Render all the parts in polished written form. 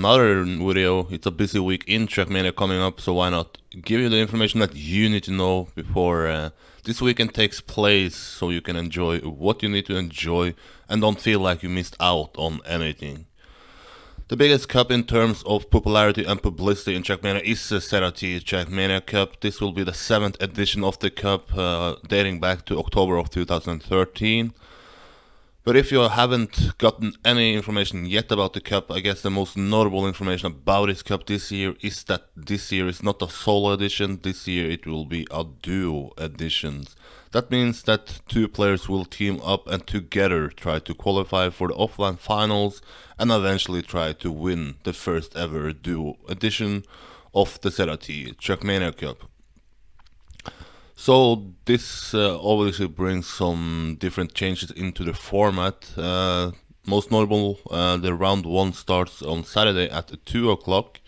another video. It's a busy week in Trackmania coming up, so why not give you the information that you need to know before this weekend takes place, so you can enjoy what you need to enjoy and don't feel like you missed out on anything. The biggest cup in terms of popularity and publicity in Trackmania is the ZrT Trackmania Cup. This will be the 7th edition of the cup, dating back to October of 2013. But if you haven't gotten any information yet about the cup, I guess the most notable information about this cup this year is that this year is not a solo edition. This year it will be a duo edition. That means that two players will team up and together try to qualify for the offline finals and eventually try to win the first ever duo edition of the ZrT Trackmania Cup. So this obviously brings some different changes into the format. Most notable, the round 1 starts on Saturday at 2 o'clock.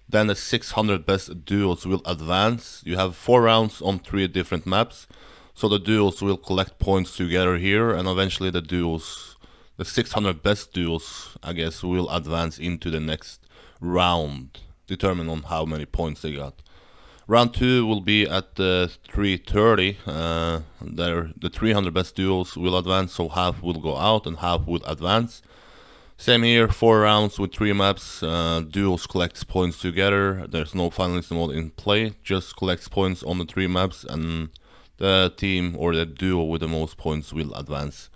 Then the 600 best duos will advance. You have 4 rounds on 3 different maps. So the duos will collect points together here, and eventually the 600 best duos, I guess, will advance into the next round, determined on how many points they got. Round 2 will be at 3:30. The 300 best duos will advance, so half will go out and half will advance. Same here, 4 rounds with 3 maps. Duos collects points together. There's no finalist mode in play, just collects points on the 3 maps, and the team or the duo with the most points will advance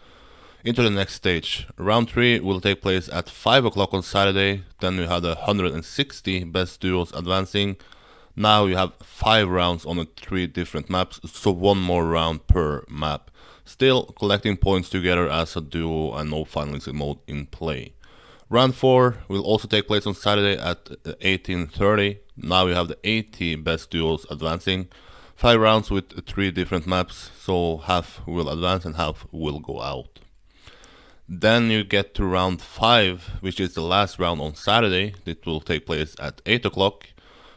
into the next stage. Round 3 will take place at 5 o'clock on Saturday. Then we have the 160 best duos advancing. Now you have 5 rounds on the 3 different maps, so 1 more round per map. Still collecting points together as a duo and no finalist mode in play. Round 4 will also take place on Saturday at 18:30. Now you have the 80 best duos advancing. 5 rounds with 3 different maps, so half will advance and half will go out. Then you get to round 5, which is the last round on Saturday. It will take place at 8 o'clock.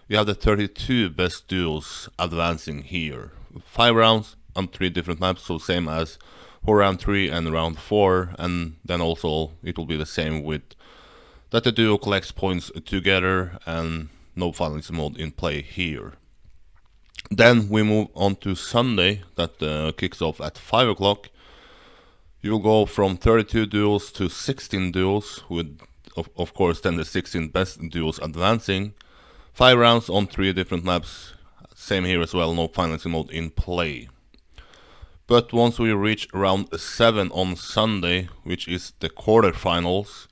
You have the 32 best duos advancing here. 5 rounds on 3 different maps, so same as for round 3 and round 4. And then also it will be the same with that the duo collects points together and no finalist mode in play here. Then we move on to Sunday, that kicks off at 5 o'clock. You will go from 32 duos to 16 duos, with of course then the 16 best duos advancing. 5 rounds on 3 different maps, same here as well, no finalist mode in play. But once we reach round 7 on Sunday, which is the quarterfinals,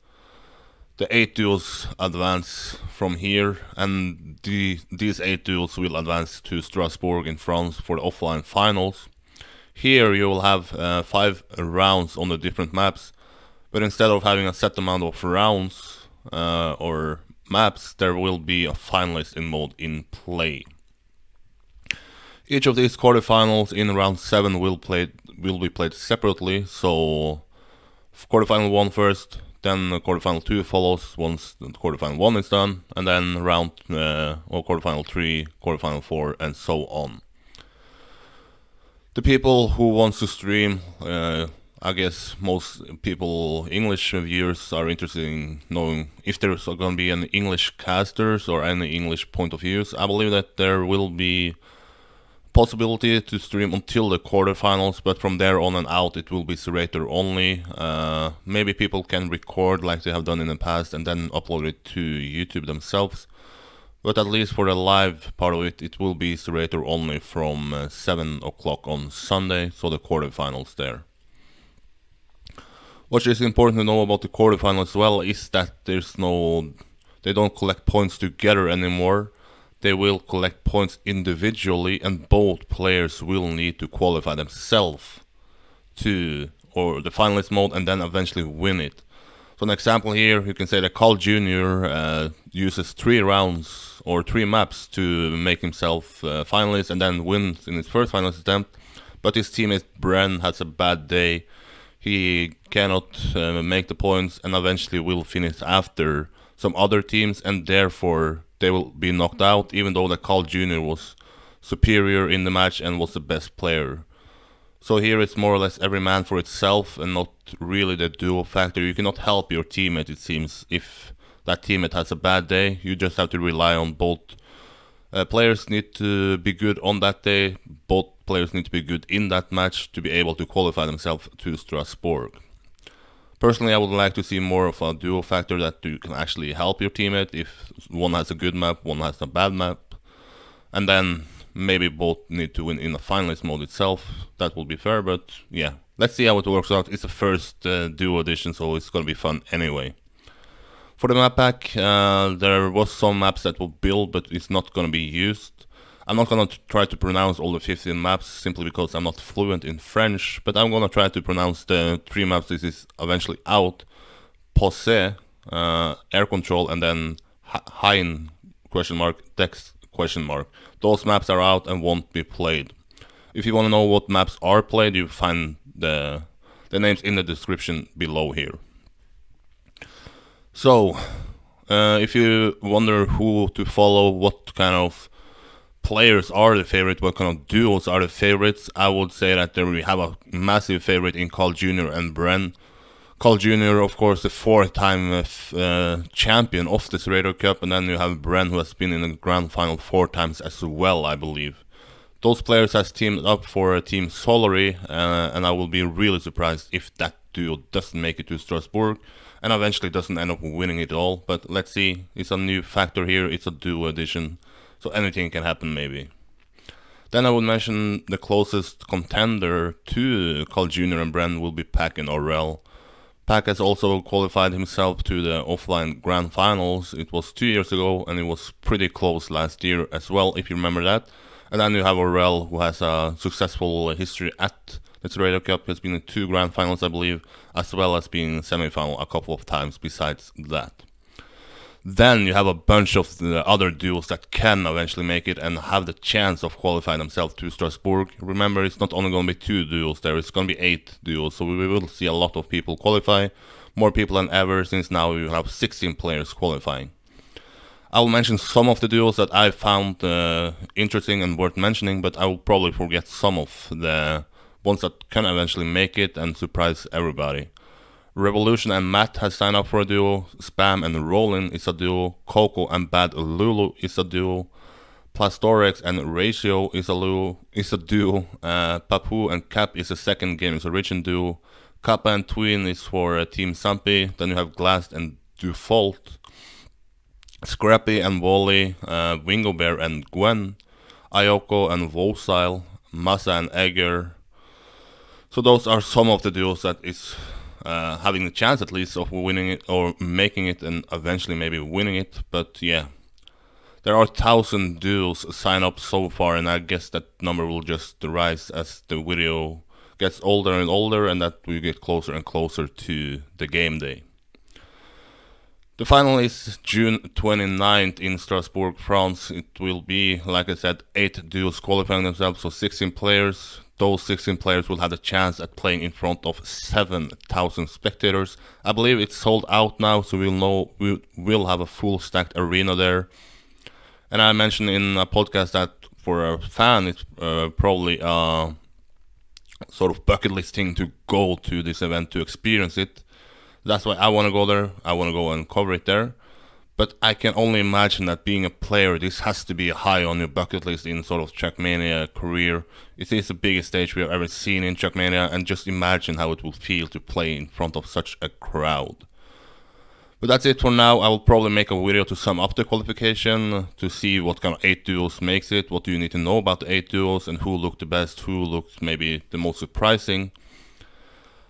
the 8 duos advance from here, and these 8 duos will advance to Strasbourg in France for the offline finals. Here you will have 5 rounds on the different maps, but instead of having a set amount of rounds or maps, there will be a finalist in mode in play. Each of these quarterfinals in round 7 will be played separately, so quarterfinal 1 first, then quarterfinal 2 follows once the quarterfinal 1 is done, and then quarterfinal 3, quarterfinal 4, and so on. The people who wants to stream, I guess most people, English viewers, are interested in knowing if there's going to be any English casters or any English point of views. I believe that there will be possibility to stream until the quarterfinals, but from there on and out it will be ZeratoR only. Maybe people can record like they have done in the past and then upload it to YouTube themselves, but at least for the live part of it, it will be ZeratoR only from 7 o'clock on Sunday, so the quarterfinals there. What is important to know about the quarterfinals as well is that they don't collect points together anymore. They will collect points individually, and both players will need to qualify themselves or the finalist mode and then eventually win it. So an example here, you can say that Carl Jr. Uses 3 rounds or 3 maps to make himself finalist and then wins in his first finalist attempt, but his teammate Bren has a bad day. He cannot make the points and eventually will finish after some other teams, and therefore they will be knocked out, even though the Carl Jr. was superior in the match and was the best player. So here it's more or less every man for itself and not really the duo factor. You cannot help your teammate, it seems, if that teammate has a bad day. You just have to rely on both players need to be good on that day. Both players need to be good in that match to be able to qualify themselves to Strasbourg. Personally, I would like to see more of a duo factor that you can actually help your teammate if one has a good map, one has a bad map. And then maybe both need to win in the finalist mode itself. That will be fair, but yeah. Let's see how it works out. It's the first duo edition, so it's gonna be fun anyway. For the map pack, there was some maps that will build, but it's not gonna be used. I'm not gonna try to pronounce all the 15 maps simply because I'm not fluent in French, but I'm gonna try to pronounce the 3 maps this is eventually out. Posse, Air Control, and then Hein, Dex, ? Those maps are out and won't be played. If you wanna know what maps are played, you find the names in the description below here. So, if you wonder who to follow, what kind of players are the favorite, what kind of duos are the favorites, I would say that there we have a massive favorite in Carl Jr. and Bren. Carl Jr., of course, the 4-time champion of the ZrT Cup, and then you have Bren, who has been in the grand final 4 times as well, I believe. Those players has teamed up for Team Solary, and I will be really surprised if that duo doesn't make it to Strasbourg and eventually doesn't end up winning it all. But let's see, it's a new factor here, it's a duo edition, so anything can happen maybe. Then I would mention the closest contender to Carl Jr. and Bren will be Pack and Aurel. Pack has also qualified himself to the offline grand finals. It was 2 years ago and it was pretty close last year as well, if you remember that. And then you have Aurel, who has a successful history at the ZrT Cup. He has been in 2 grand finals, I believe, as well as being in semi-final a couple of times besides that. Then you have a bunch of the other duos that can eventually make it and have the chance of qualifying themselves to Strasbourg. Remember, it's not only going to be 2 duos there, it's going to be 8 duos, so we will see a lot of people qualify. More people than ever, since now you have 16 players qualifying. I will mention some of the duos that I found interesting and worth mentioning, but I will probably forget some of the ones that can eventually make it and surprise everybody. Revolution and Matt has signed up for a duo. Spam and Rollin is a duo. Coco and Bad Lulu is a duo. Plastorex and Ratio is a duo. Papu and Cap is a second Gamers Origin duo. Kappa and Twin is for Team Sampi. Then you have Glass and Default. Scrappy and Wally, Wingo Bear and Gwen, Ayoko and Vocile, Masa and Egger. So those are some of the duos that is having the chance at least of winning it or making it and eventually maybe winning it. But yeah, there are 1,000 duos sign up so far, and I guess that number will just rise as the video gets older and older and that we get closer and closer to the game day. The final is June 29th in Strasbourg, France. It will be, like I said, 8 duos qualifying themselves, so 16 players. Those 16 players will have the chance at playing in front of 7,000 spectators. I believe it's sold out now, so we will have a full stacked arena there. And I mentioned in a podcast that for a fan, it's probably a sort of bucket list thing to go to this event to experience it. That's why I want to go there. I want to go and cover it there. But I can only imagine that being a player, this has to be high on your bucket list in sort of Trackmania career. It is the biggest stage we have ever seen in Trackmania, and just imagine how it will feel to play in front of such a crowd. But that's it for now. I will probably make a video to sum up the qualification, to see what kind of 8 duos makes it, what do you need to know about the 8 duos, and who looked the best, who looked maybe the most surprising.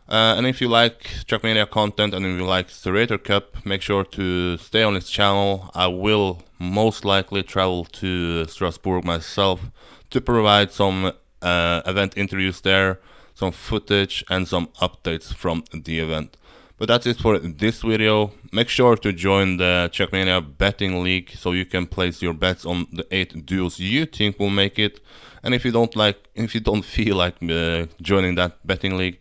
And if you like Trackmania content and if you like ZeratoR Cup, make sure to stay on this channel. I will most likely travel to Strasbourg myself to provide some event interviews there, some footage and some updates from the event. But that's it for this video. Make sure to join the Trackmania betting league so you can place your bets on the 8 duos you think will make it. And if you don't feel like joining that betting league,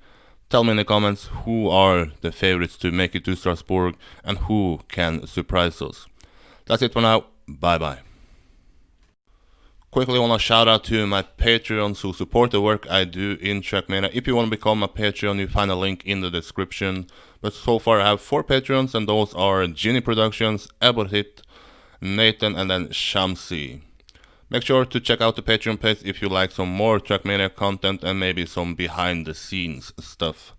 tell me in the comments who are the favorites to make it to Strasbourg and who can surprise us. That's it for now. Bye bye. Quickly want to shout out to my Patreons who support the work I do in Trackmania. If you want to become a Patreon, you find a link in the description. But so far I have 4 Patreons, and those are Ginny Productions, Eberhit, Nathan, and then Shamsi. Make sure to check out the Patreon page if you like some more Trackmania content and maybe some behind the scenes stuff.